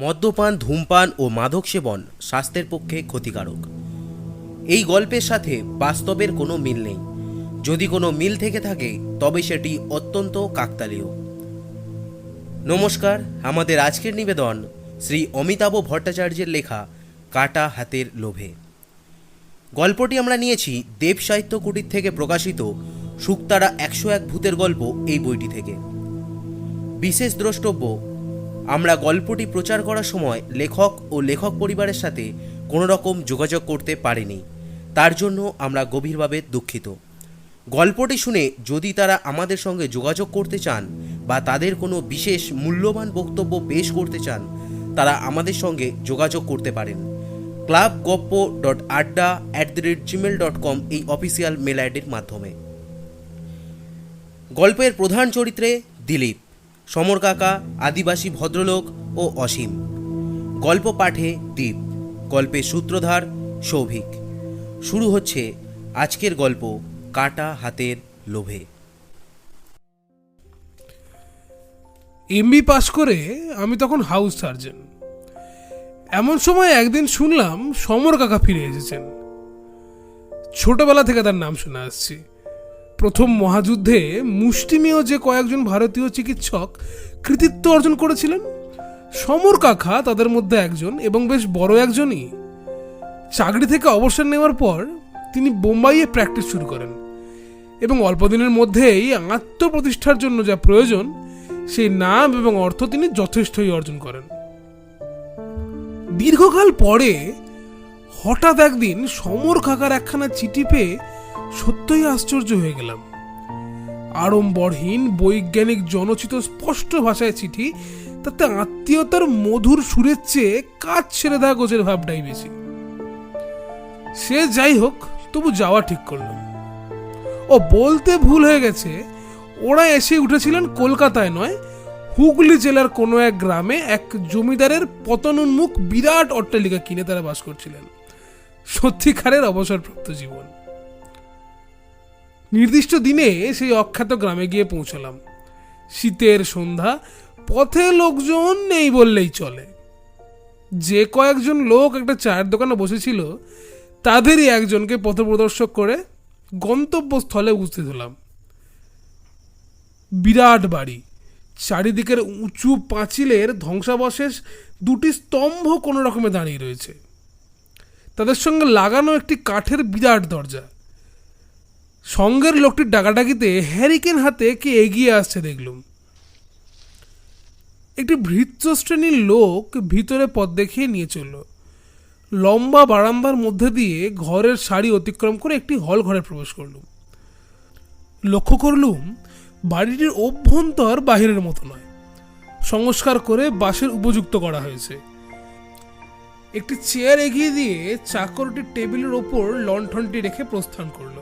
মদ্যপান, ধূমপান ও মাদক সেবন স্বাস্থ্যের পক্ষে ক্ষতিকারক। এই গল্পের সাথে বাস্তবের কোনো মিল নেই। যদি কোনো মিল থেকে থাকে তবে সেটি অত্যন্ত কাকতালীয়। নমস্কার, আমাদের আজকের নিবেদন শ্রী অমিতাভ ভট্টাচার্যের লেখা কাটা হাতের লোভে। গল্পটি আমরা নিয়েছি দেব সাহিত্য কুটির থেকে প্রকাশিত শুকতারা 101 ভূতের গল্প এই বইটি থেকে। বিশেষ দ্রষ্টব্য, আমরা গল্পটি প্রচার করার সময় লেখক ও লেখক পরিবারের সাথে কোনো রকম যোগাযোগ করতে পারিনি, তার জন্য আমরা গভীরভাবে দুঃখিত। গল্পটি শুনে যদি তারা আমাদের সঙ্গে যোগাযোগ করতে চান বা তাদের কোনো বিশেষ মূল্যবান বক্তব্য পেশ করতে চান, তারা আমাদের সঙ্গে যোগাযোগ করতে পারেন clubgoppo.adda@gmail.com এই অফিসিয়াল মেল আইডির মাধ্যমে। গল্পের প্রধান চরিত্রে দিলীপ, সমর কাকা, আদিবাসী ভদ্রলোক ও অসীম। গল্প পাঠে দীপ, গল্পের সূত্রধার সৌভিক। শুরু হচ্ছে আজকের গল্প কাটা হাতের লোভে। এমবি পাস করে আমি তখন হাউস সার্জন। এমন সময় একদিন শুনলাম সমর কাকা ফিরে এসেছেন। ছোটবেলা থেকে তার নাম শুনে আসছি। প্রথম মহাযুদ্ধে মুষ্টিমেয় যে কয়েকজন ভারতীয় চিকিৎসক কৃতিত্ব অর্জন করেছিলেন, সমর কাকা তাদের মধ্যে একজন, এবং বেশ বড় একজনই। চাকরি থেকে অবসর নেওয়ার পর তিনি বোম্বাইয়ে প্র্যাকটিস শুরু করেন এবং অল্প দিনের মধ্যেই আত্মপ্রতিষ্ঠার জন্য যা প্রয়োজন সেই নাম এবং অর্থ তিনি যথেষ্টই অর্জন করেন। দীর্ঘকাল পরে হঠাৎ একদিন সমর কাকার একখানা চিঠি পেয়ে সত্যই আশ্চর্য হয়ে গেলাম। আড়ম্বরহীন বৈজ্ঞানিক জনচিত স্পষ্ট ভাষায় চিঠি, তাতে আত্মীয়তার মধুর সুরের চেয়ে কাজ ছেড়ে দেওয়া গোছের ভাবটাই বেশি। সে যাই হোক, তবু যাওয়া ঠিক করলাম। ও বলতে ভুল হয়ে গেছে, ওরা এসে উঠেছিলেন কলকাতায় নয়, হুগলি জেলার কোনো এক গ্রামে এক জমিদারের পতনোন্মুখ বিরাট অট্টালিকা কিনে তারা বাস করছিলেন। সত্যিকারের অবসরপ্রাপ্ত জীবন। নির্দিষ্ট দিনে সেই অখ্যাত গ্রামে গিয়ে পৌঁছলাম। শীতের সন্ধ্যা, পথে লোকজন নেই বললেই চলে। যে কয়েকজন লোক একটা চায়ের দোকানে বসেছিল তাদেরই একজনকে পথপ্রদর্শক করে গন্তব্যস্থলে উপস্থিত হলাম। বিরাট বাড়ি, চারিদিকের উঁচু পাঁচিলের ধ্বংসাবশেষ দুটি স্তম্ভ কোনো রকমে দাঁড়িয়ে রয়েছে। তাদের সঙ্গে লাগানো একটি কাঠের বিরাট দরজা। সঙ্গের লোকটির ডাকাডাকিতে হ্যারিকেন হাতে কে এগিয়ে আসছে দেখলুম। একটি ভৃত্য শ্রেণীর লোক ভিতরে পথ দেখিয়ে নিয়ে চলল। লম্বা বারান্দার মধ্যে দিয়ে ঘরের সারি অতিক্রম করে একটি হল ঘরে প্রবেশ করলুম। লক্ষ্য করলুম বাড়িটির অভ্যন্তর বাহিরের মতো নয়, সংস্কার করে বাসের উপযুক্ত করা হয়েছে। একটি চেয়ার এগিয়ে দিয়ে চাকরটি টেবিলের ওপর লণ্ঠনটি রেখে প্রস্থান করল।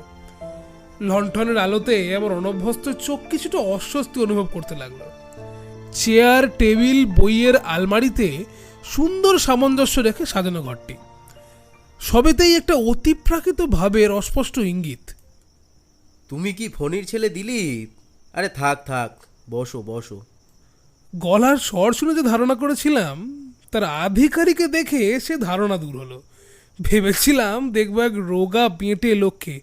লণ্ঠনের আলোতে আমার অনভ্যস্ত চোখ কিছুটা অস্বস্তি অনুভব করতে লাগলো। চেয়ার, টেবিল, বইয়ের আলমারিতে সুন্দর সামঞ্জস্য রেখে সাজানো ঘরটি। সবেতেই একটা অতিপ্রাকৃত ভাবের অস্পষ্ট ইঙ্গিত। তুমি কি ফণির ছেলে দিলীপ? আরে থাক থাক, বসো বসো। গলার স্বর শুনে যে ধারণা করেছিলাম, তার আধিকারিকে দেখে সে ধারণা দূর হলো। ভেবেছিলাম দেখবো এক রোগা পেঁটে লোককে,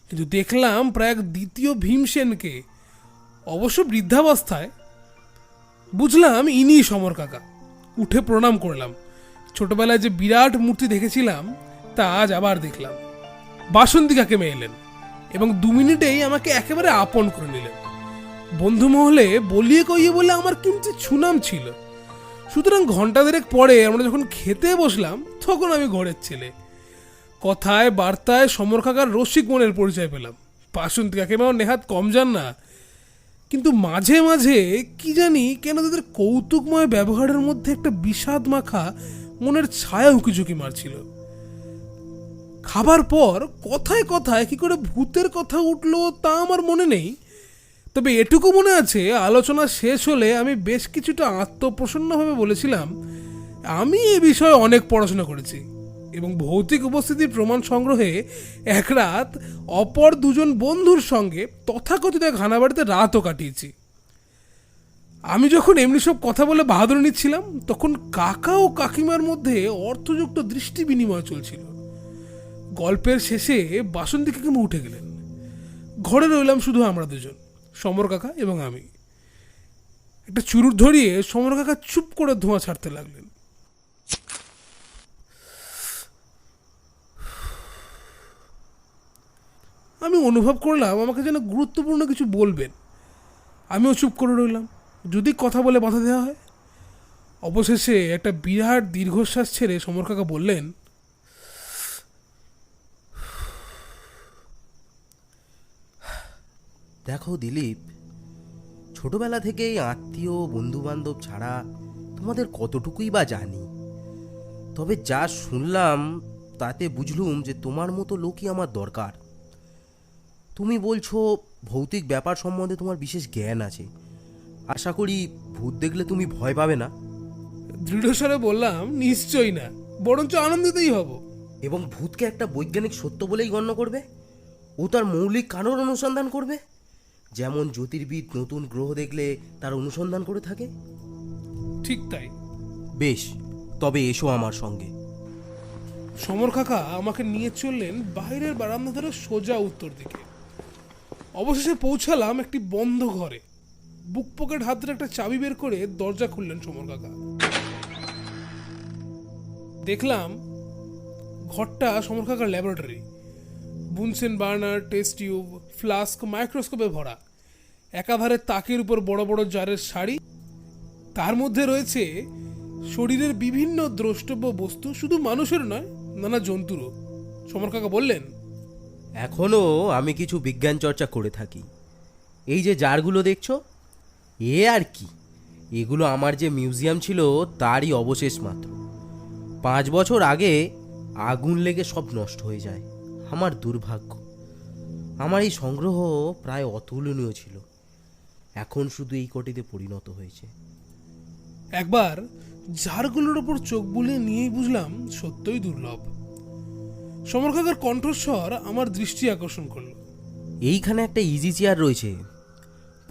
কিন্তু দেখলাম প্রায় এক দ্বিতীয় ভীমসেনকে, অবশ্য বৃদ্ধাবস্থায়। বুঝলাম ইনি সমর কাকা। উঠে প্রণাম করলাম। ছোটবেলায় যে বিরাট মূর্তি দেখেছিলাম তা আজ আবার দেখলাম। বাসন্তী কাকিমা এলেন এবং 2 মিনিটেই আমাকে একেবারে আপন করে নিলেন। বন্ধু মহলে বলিয়ে কইয়ে বলে আমার কিন্তু সুনাম ছিল। সুতরাং ঘন্টা দেড়েক পরে আমরা যখন খেতে বসলাম তখন আমি ঘরের ছেলে। কথায় বার্তায় সমর কাকার রসিক মনের পরিচয় পেলাম। বাসন্তী কাকিমাও নেহাত কম যান না, কিন্তু মাঝে মাঝে কি জানি কেন তাদের কৌতুকময় ব্যবহারের মধ্যে একটা বিষাদ মাখা মনের ছায়া উকিঝুঁকি মারছিল। খাবার পর কথায় কথায় কি করে ভূতের কথা উঠলো তা আমার মনে নেই, তবে এটুকু মনে আছে আলোচনা শেষ হলে আমি বেশ কিছুটা আত্মপ্রসন্নভাবে বলেছিলাম আমি এ বিষয়ে অনেক পড়াশোনা করেছি এবং ভৌতিক উপস্থিতির প্রমাণ সংগ্রহে এক রাত অপর 2 বন্ধুর সঙ্গে তথাকথিত ঘানাবাড়িতে রাতও কাটিয়েছি। আমি যখন এমনি সব কথা বলে বাহাদুরি নিচ্ছিলাম, তখন কাকা ও কাকিমার মধ্যে অর্থযুক্ত দৃষ্টি বিনিময় চলছিল। গল্পের শেষে বাসন্তী কাকিমা উঠে গেলেন। ঘরে রইলাম শুধু আমরা দুজন, সমর কাকা এবং আমি। একটা চুরুট ধরিয়ে সমর কাকা চুপ করে ধোঁয়া ছাড়তে লাগলেন। আমি অনুভব করলাম আমাকে যেন গুরুত্বপূর্ণ কিছু বলবেন। আমিও চুপ করে রইলাম, যদি কথা বলে বাধা দেওয়া হয়। অবশেষে একটা বিরাট দীর্ঘশ্বাস ছেড়ে সমর কাকা বললেন, দেখো দিলীপ, ছোটবেলা থেকেই আত্মীয় বন্ধু বান্ধব ছাড়া তোমাদের কতটুকুই বা জানি। তবে যা শুনলাম তাতে বুঝলুম যে তোমার মতো লোকই আমার দরকার। তুমি বলছো ভৌতিক ব্যাপার সম্বন্ধে তোমার বিশেষ জ্ঞান আছে। আশা করি ভূত দেখলে তুমি ভয় পাবে না। দৃঢ়স্বরে বললাম, নিশ্চয়ই না, বরঞ্চ আনন্দিতই হব। এবং ভূতকে একটা বৈজ্ঞানিক সত্য বলেই গণ্য করবে ও তার মৌলিক কারণ অনুসন্ধান করবে, যেমন জ্যোতির্বিদ নতুন গ্রহ দেখলে তার অনুসন্ধান করে থাকে। ঠিক তাই। বেশ, তবে এসো আমার সঙ্গে। সমর কাকা আমাকে নিয়ে চললেন বাইরের বারান্দা ধরে সোজা উত্তর দিকে। অবশেষে পৌঁছালাম একটি বন্ধ ঘরে। বুক পকেট হাত ধরে একটা চাবি বের করে দরজা খুললেন সমর কাকা। দেখলাম ঘরটা সমর কাকার laboratory. Bunsen burner, test tube, flask, মাইক্রোস্কোপে ভরা। একাধারে তাকের উপর বড় বড় জারের শাড়ি। তার মধ্যে রয়েছে শরীরের বিভিন্ন দ্রষ্টব্য বস্তু, শুধু মানুষের নয়, নানা জন্তুরও। সমর কাকা বললেন, এখনও আমি কিছু বিজ্ঞান চর্চা করে থাকি। এই যে জারগুলো দেখছো, এ আর কি, এগুলো আমার যে মিউজিয়াম ছিল তারই অবশেষ মাত্র। 5 বছর আগে আগুন লেগে সব নষ্ট হয়ে যায়। আমার দুর্ভাগ্য। আমার এই সংগ্রহ প্রায় অতুলনীয় ছিল, এখন শুধু এই কোটিতে পরিণত হয়েছে। একবার জারগুলোর ওপর চোখ বুলিয়ে নিয়েই বুঝলাম সত্যই দুর্লভ। সমর কাকার কণ্ঠস্বর আমার দৃষ্টি আকর্ষণ করলো। এইখানে একটা ইজি চেয়ার রয়েছে।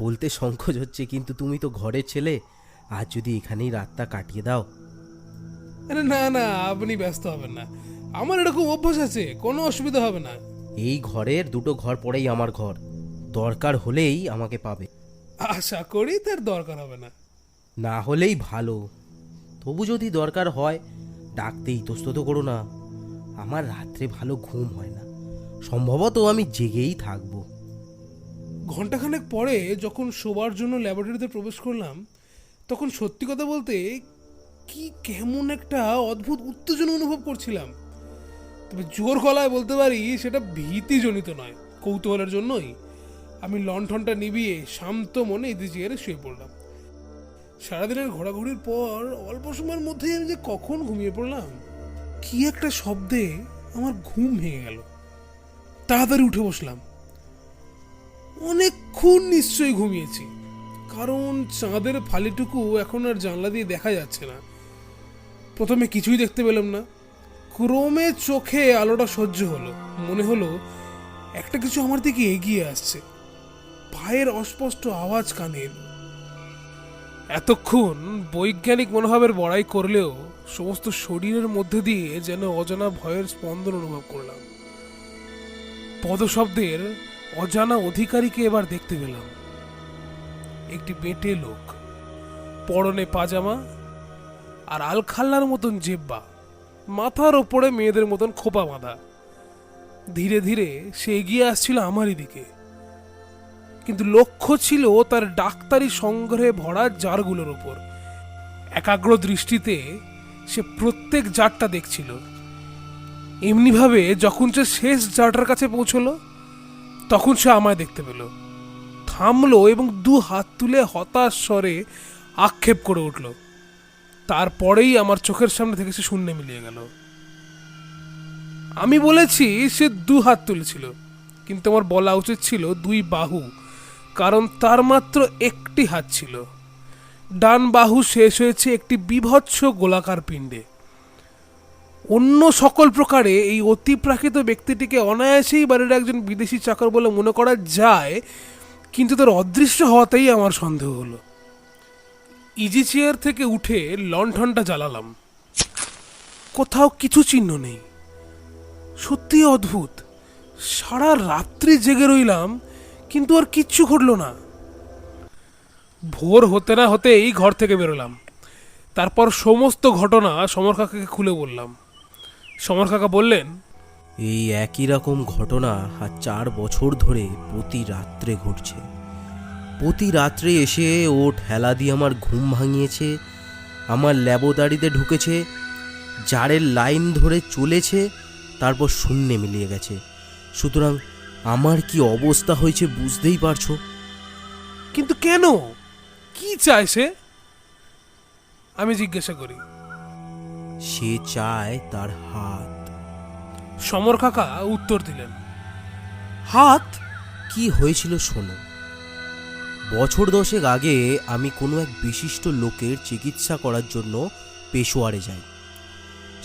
বলতে সংকোচ হচ্ছে, কিন্তু তুমি তো ঘরের ছেলে, আর যদি এখানেই রাতটা কাটিয়ে দাও। আরে না না, আপনি ব্যস্ত হবেন না, আমার এরকম অভ্যাস আছে, কোনো অসুবিধা হবে না। এই ঘরের 2টো ঘর পরেই আমার ঘর, দরকার হলেই আমাকে পাবে। আশা করি তার দরকার হবে না। না হলেই ভালো, তবু যদি দরকার হয় ডাকতে ইতস্তত করো না। আমার রাত্রে ভালো ঘুম হয় না, সম্ভবত আমি জেগেই থাকবো। ঘন্টাখানেক পরে যখন শোবার জন্য ল্যাবরেটরিতে প্রবেশ করলাম, তখন সত্যি কথা বলতে কি কেমন একটা অদ্ভুত উত্তেজনা অনুভব করছিলাম। তবে জোর গলায় বলতে পারি সেটা ভীতিজনিত নয়, কৌতূহলের জন্যই। আমি লণ্ঠনটা নিভিয়ে শান্ত মনে ইজি চেয়ারে শুয়ে পড়লাম। সারাদিনের ঘোরাঘুরির পর অল্প সময়ের মধ্যেই আমি যে কখন ঘুমিয়ে পড়লাম। কি একটা শব্দে আমার ঘুম ভেঙে গেল। তাড়াতাড়ি উঠে বসলাম। অনেকক্ষণ নিশ্চয়ই ঘুমিয়েছি, কারণ চাঁদের ফালিটুকু এখন আর জানলা দিয়ে দেখা যাচ্ছে না। প্রথমে কিছুই দেখতে পেলাম না, ক্রমে চোখে আলোটা সহ্য হলো। মনে হলো একটা কিছু আমার দিকে এগিয়ে আসছে। পায়ের অস্পষ্ট আওয়াজ কানে এলো। এতক্ষণ বৈজ্ঞানিক মনোভাবের বড়াই করলেও সমস্ত শরীরের মধ্যে দিয়ে যেন অজানা ভয়ের স্পন্দন অনুভব করলাম। পদশব্দের অজানা অধিকারীকে এবার দেখতে পেলাম। একটি বেঁটে লোক, পরনে পাজামা আর আলখাল্লার মতন জেব্বা, মাথার ওপরে মেয়েদের মতন খোপা বাঁধা। ধীরে ধীরে সে এগিয়ে আসছিল আমারই দিকে, কিন্তু লক্ষ্য ছিল তার ডাক্তারি সংগ্রহে ভরা জারগুলোর ওপর। একাগ্র দৃষ্টিতে সে প্রত্যেক জারটা দেখছিল। এমনিভাবে যখন সে শেষ জারটার কাছে পৌঁছলো, তখন সে আমায় দেখতে পেল, থামলো এবং 2 হাত তুলে হতাশ স্বরে আক্ষেপ করে উঠল। তারপরেই আমার চোখের সামনে থেকে সে শূন্যে মিলিয়ে গেল। আমি বলেছি সে 2 হাত তুলেছিল, কিন্তু আমার বলা উচিত ছিল 2 বাহু, কারণ তার মাত্র একটি হাত ছিল। ডান বাহু শেষ হয়েছে একটি বিভৎস গোলাকার পিণ্ডে। অন্য সকল প্রকারে এই অতিপ্রাকৃত ব্যক্তিটিকে অনায়াসেই বাড়ির একজন বিদেশি চাকর বলে মনে করা যায়, কিন্তু তার অদৃশ্য হওয়াতেই আমার সন্দেহ হলো। ইজি চেয়ার থেকে উঠে লণ্ঠনটা জ্বালালাম। কোথাও কিছু চিহ্ন নেই। সত্যি অদ্ভুত, সারা রাত্রি জেগে রইলাম কিন্তু আর কিচ্ছু ঘটল না। ভোর হতে না হতেই ঘর থেকে বেরোলাম। তারপর সমস্ত ঘটনা সমর কাকাকে খুলে বললাম। সমর কাকা বললেন, এই একই রকম ঘটনা আর 4 বছর ধরে প্রতি রাত্রে ঘটছে। প্রতি রাত্রে এসে ও ঠেলা দিয়ে আমার ঘুম ভাঙিয়েছে, আমার ল্যাবরেটরিতে ঢুকেছে, জারের লাইন ধরে চলেছে, তারপর শূন্যে মিলিয়ে গেছে। সুতরাং আমার কি অবস্থা হয়েছে বুঝতেই পারছো। কিন্তু কেন, কি চায় সে? আমি জিজ্ঞাসা করি। সে চায় তার হাত। সমর কাকা উত্তর দিলেন, হাত? কি হয়েছিল শোনো। বছর 10 আগে আমি কোনো এক বিশিষ্ট লোকের চিকিৎসা করার জন্য পেশোয়ারে যাই।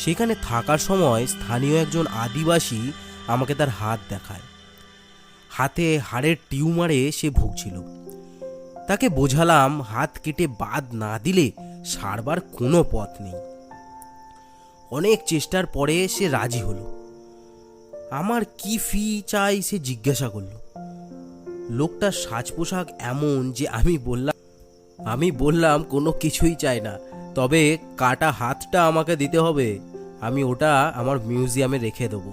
সেখানে থাকার সময় স্থানীয় একজন আদিবাসী আমাকে তার হাত দেখায়। হাতে হাড়ের টিউমারে সে ভুগছিল। তাকে বোঝালাম হাত কেটে বাদ না দিলে সারবার কোনো পথ নেই। অনেক চেষ্টার পরে সে রাজি হলো। আমার কি ফি চাই সে জিজ্ঞাসা করলো। লোকটার সাজ পোশাক এমন যে আমি বললাম কোনো কিছুই চাই না, তবে কাটা হাতটা আমাকে দিতে হবে। আমি ওটা আমার মিউজিয়ামে রেখে দেবো।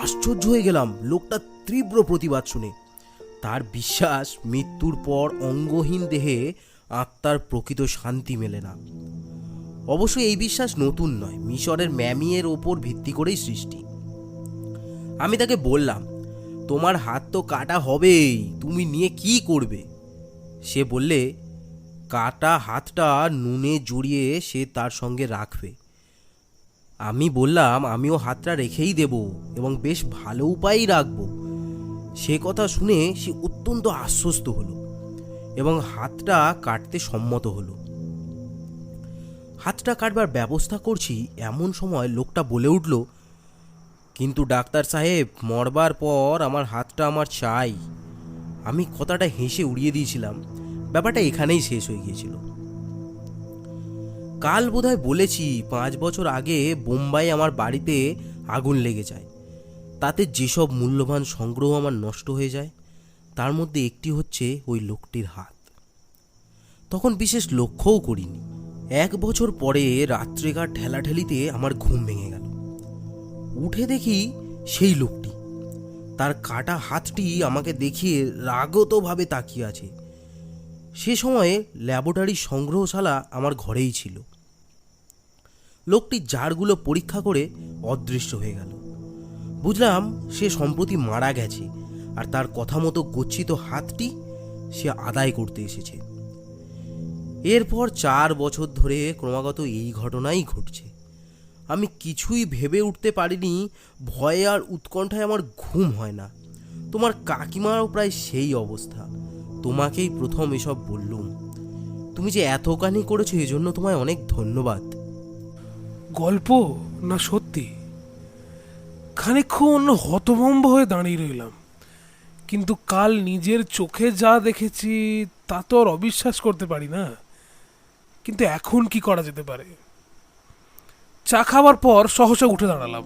আশ্চর্য হয়ে গেলাম লোকটা তীব্র প্রতিবাদ শুনে। তার বিশ্বাস মৃত্যুর পর অঙ্গহীন দেহে আত্মার প্রকৃত শান্তি মেলে না। অবশ্য এই বিশ্বাস নতুন নয়, মিশরের ম্যামিয়ের ওপর ভিত্তি করেই সৃষ্টি। আমি তাকে বললাম, তোমার হাত তো কাটা হবেই, তুমি নিয়ে কি করবে? সে বললে, কাটা হাতটা নুনে জড়িয়ে সে তার সঙ্গে রাখবে। আমি বললাম, আমিও হাতটা রেখেই দেব এবং বেশ ভালো উপায়েই রাখব। সে কথা শুনে সে অত্যন্ত আশ্বস্ত হলো এবং হাতটা কাটতে সম্মত হলো। হাতটা কাটবার ব্যবস্থা করছি এমন সময় লোকটা বলে উঠল, কিন্তু ডাক্তার সাহেব, মরবার পর আমার হাতটা আমার চাই। আমি কথাটা হেসে উড়িয়ে দিয়েছিলাম। ব্যাপারটা এখানেই শেষ হয়ে গিয়েছিল। কাল বোধহয় বলেছি 5 বছর আগে বোম্বাই আমার বাড়িতে আগুন লেগে যায়। তাতে যেসব মূল্যবান সংগ্রহ আমার নষ্ট হয়ে যায় তার মধ্যে একটি হচ্ছে ওই লোকটির হাত। তখন বিশেষ লক্ষ্যও করিনি। 1 বছর পরে রাত্রেকার ঠেলাঠেলিতে আমার ঘুম ভেঙে গেল। উঠে দেখি সেই লোকটি তার কাটা হাতটি আমাকে দেখিয়ে রাগতভাবে তাকিয়ে আছে। সে সময়ে ল্যাবরেটরি সংগ্রহশালা আমার ঘরেই ছিল। লোকটি জারগুলো পরীক্ষা করে অদৃশ্য হয়ে গেল। বুঝলাম সে সম্প্রতি মারা গেছে আর তার কথা মতো গচ্ছিত হাতটি সে আদায় করতে এসেছে। এরপর 4 বছর ধরে ক্রমাগত এই ঘটনাই ঘটছে। আমি কিছুই ভেবে উঠতে পারিনি। ভয়ে আর উৎকণ্ঠায় আমার ঘুম হয় না। তোমার কাকিমারও প্রায় সেই অবস্থা। তোমাকেই প্রথম এসব বললুম। তুমি যে এতখানি করেছো এজন্য তোমায় অনেক ধন্যবাদ। গল্প না সত্যি? খানিকক্ষণ হতভম্ব হয়ে দাঁড়িয়ে রইলাম। কিন্তু কাল নিজের চোখে যা দেখেছি তা তো আর অবিশ্বাস করতে পারি না। কিন্তু এখন কি করা যেতে পারে? চা খাওয়ার পর সহসা উঠে দাঁড়ালাম।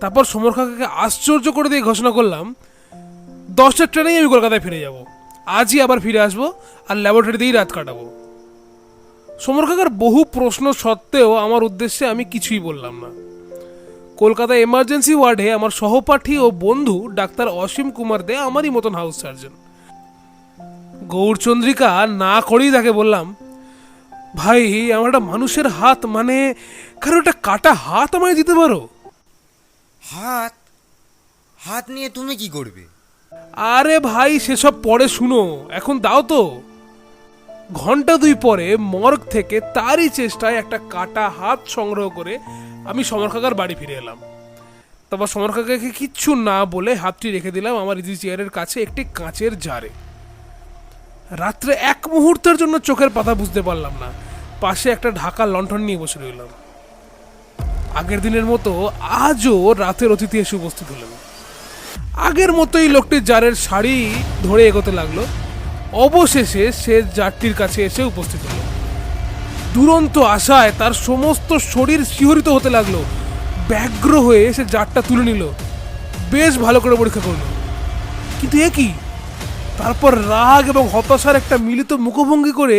তারপর সমর কাকাকে আশ্চর্য করে দিয়ে ঘোষণা করলাম, 10টার ট্রেনেই আমি কলকাতায় ফিরে যাব। আজই আবার ফিরে আসবো আর ল্যাবরেটরিতেই রাত কাটাবো। সমর কাকার বহু প্রশ্ন সত্ত্বেও আমার উদ্দেশ্যে আমি কিছুই বললাম না। কলকাতা এমার্জেন্সি ওয়ার্ডে আমার সহপাঠী ও বন্ধু ডাক্তার অসীম কুমার দে আমারই মতন হাউস সার্জন। গৌরচন্দ্রিকা না করেই তাকে বললাম, ভাই, আমার একটা মানুষের হাত, মানে কারো একটা কাটা হাত আমায় দিতে পারো? হাত? হাত নিয়ে তুমি কি করবে? আরে ভাই, সেসব পরে শুনো, এখন দাও তো। ঘন্টা 2 পরে মর্গ থেকে তারই চেষ্টায় একটা কাটা হাত সংগ্রহ করে আমি সমর কাকার বাড়ি ফিরে এলাম। তারপর সমর কাকাকে কিচ্ছু না বলে হাতটি রেখে দিলাম আমার ইজি চেয়ারের কাছে একটি কাঁচের জারে। রাত্রে 1 মুহূর্তের জন্য চোখের পাতা বুঝতে পারলাম না। পাশে একটা ঢাকা লণ্ঠন নিয়ে বসে রইলাম। আগের দিনের মতো আজও রাতের অতিথি এসে উপস্থিত হলেন। আগের মতোই লোকটি জারের শাড়ি ধরে এগোতে লাগলো। অবশেষে সে জারটির কাছে এসে উপস্থিত হলো। দুরন্ত আশায় তার সমস্ত শরীর শিহরিত হতে লাগলো। ব্যগ্র হয়ে সে জারটা তুলে নিল, বেশ ভালো করে পরীক্ষা করলো। কিন্তু এ কি? তারপর রাগ এবং হতাশার একটা মিলিত মুখভঙ্গি করে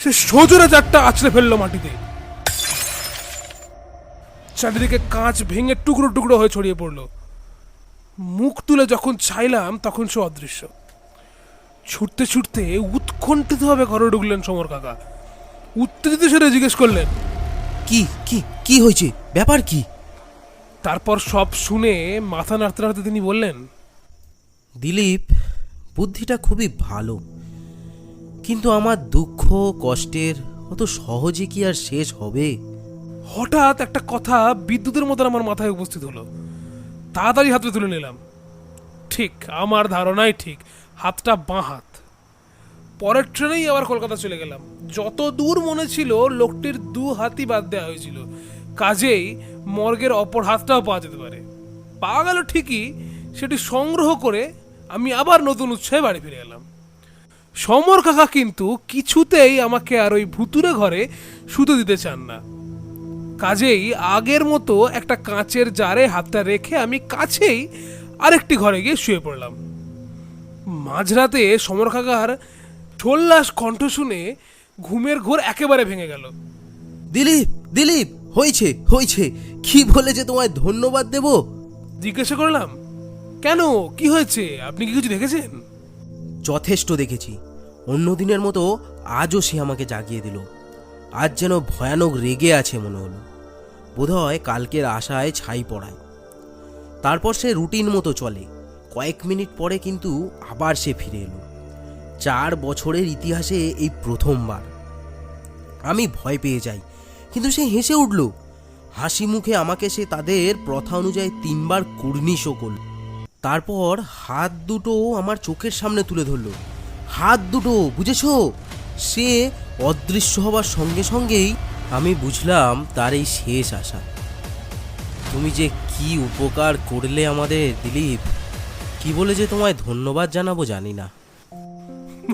সে সজোরে জারটা আছড়ে ফেললো মাটিতে। চারিদিকে কাঁচ ভেঙে টুকরো টুকরো হয়ে ছড়িয়ে পড়লো। মুখ তুলে যখন চাইলাম তখন সে অদৃশ্য। ছুটতে ছুটতে উৎকণ্ঠিতভাবে ঘরে ঢুকলেন সমর কাকা। উত্তেজিত সেরে জিজ্ঞেস করলেন, কি কি কি হয়েছে, ব্যাপার কি? তারপর সব শুনে মাথা নাড়তে নাড়তে তিনি বললেন, দিলীপ, বুদ্ধিটা খুবই ভালো, কিন্তু আমার দুঃখ কষ্টের অত সহজে কি আর শেষ হবে? হঠাৎ একটা কথা বিদ্যুতের মতন আমার মাথায় উপস্থিত হলো। তাড়াতাড়ি হাতে তুলে নিলাম। ঠিক আমার ধারণাই ঠিক, হাতটা বাঁ হাত। পরের ট্রেনেই আবার কলকাতা চলে গেলাম। যত দূর মনে ছিল লোকটির দু হাতই বাদ দেওয়া হয়েছিল, কাজেই মর্গের অপর হাতটাও পাওয়া যেতে পারে। পাওয়া গেল ঠিকই, সেটি সংগ্রহ করে আমি আবার নতুন উৎসাহে বাড়ি ফিরে এলাম। সমর কাকা কিন্তু কিছুতেই আমাকে আর ওই ভুতুরে ঘরে শুতে দিতে চান না। কাজেই আগের মতো একটা কাঁচের জারে হাতটা রেখে আমি কাছেই আরেকটি ঘরে গিয়ে শুয়ে পড়লাম। মাঝরাতে সমর কাকার ছোল্লাস কণ্ঠ শুনে ঘুমের ঘোর একেবারে ভেঙে গেল। দিলীপ, দিলীপ, হয়েছে হয়েছে, কি বলে যে তোমায় ধন্যবাদ দেব? জিজ্ঞাসা করলাম, কেন, কি হয়েছে? আপনি কি কিছু দেখেছেন? যথেষ্ট দেখেছি। অন্য দিনের মতো আজও সে আমাকে জাগিয়ে দিল। আজ যেন ভয়ানক রেগে আছে মনে হলো। বোধহয় কালকের আশায় ছাই পড়ায়। তারপর সে রুটিন মতো চলে। কয়েক মিনিট পরে কিন্তু আবার সে ফিরে এলো। 4 বছরের ইতিহাসে এই প্রথমবার। আমি ভয় পেয়ে যাই, কিন্তু সে হেসে উঠল। হাসি মুখে আমাকে সে তাদের প্রথা অনুযায়ী 3 বার কুর্নিশও করল। তারপর হাত দুটো আমার চোখের সামনে তুলে ধরল। হাত দুটো, বুঝেছো? সে অদৃশ্য হবার সঙ্গে সঙ্গেই আমি বুঝলাম তার এই শেষ আশা। তুমি যে কি উপকার করলে আমাদের দিলীপ, কি বলে যে তোমায় ধন্যবাদ জানাবো জানি না।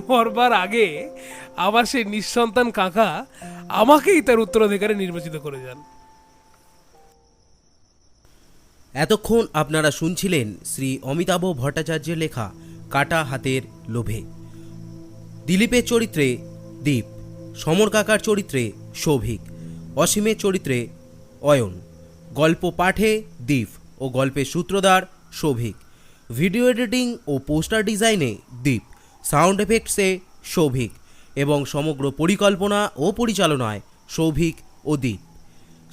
মরবার আগে আবার সেই নিঃসন্তান কাকা আমাকেই তার উত্তরাধিকারী নির্বাচিত করে যান। এতক্ষণ আপনারা শুনছিলেন শ্রী অমিতাভ ভট্টাচার্যের লেখা কাটা হাতের লোভে। দিলীপের চরিত্রে দীপ, সমর কাকার চরিত্রে সৌভিক, অসীমের চরিত্রে অয়ন, গল্প পাঠে দীপ ও গল্পের সূত্রধার সৌভিক, ভিডিও এডিটিং ও পোস্টার ডিজাইনে দীপ, সাউন্ড এফেক্টসে সৌভিক এবং সমগ্র পরিকল্পনা ও পরিচালনায় সৌভিক ও দীপ।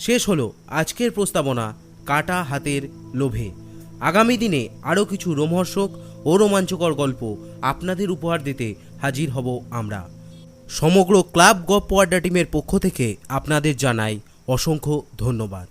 শেষ হলো আজকের প্রস্তাবনা কাটা হাতের লোভে। আগামী দিনে আরও কিছু রোমহর্ষক ও রোমাঞ্চকর গল্প আপনাদের উপহার দিতে হাজির হব আমরা। সমগ্র ক্লাব গপ্প আড্ডা টিমের পক্ষ থেকে আপনাদের জানাই অসংখ্য ধন্যবাদ।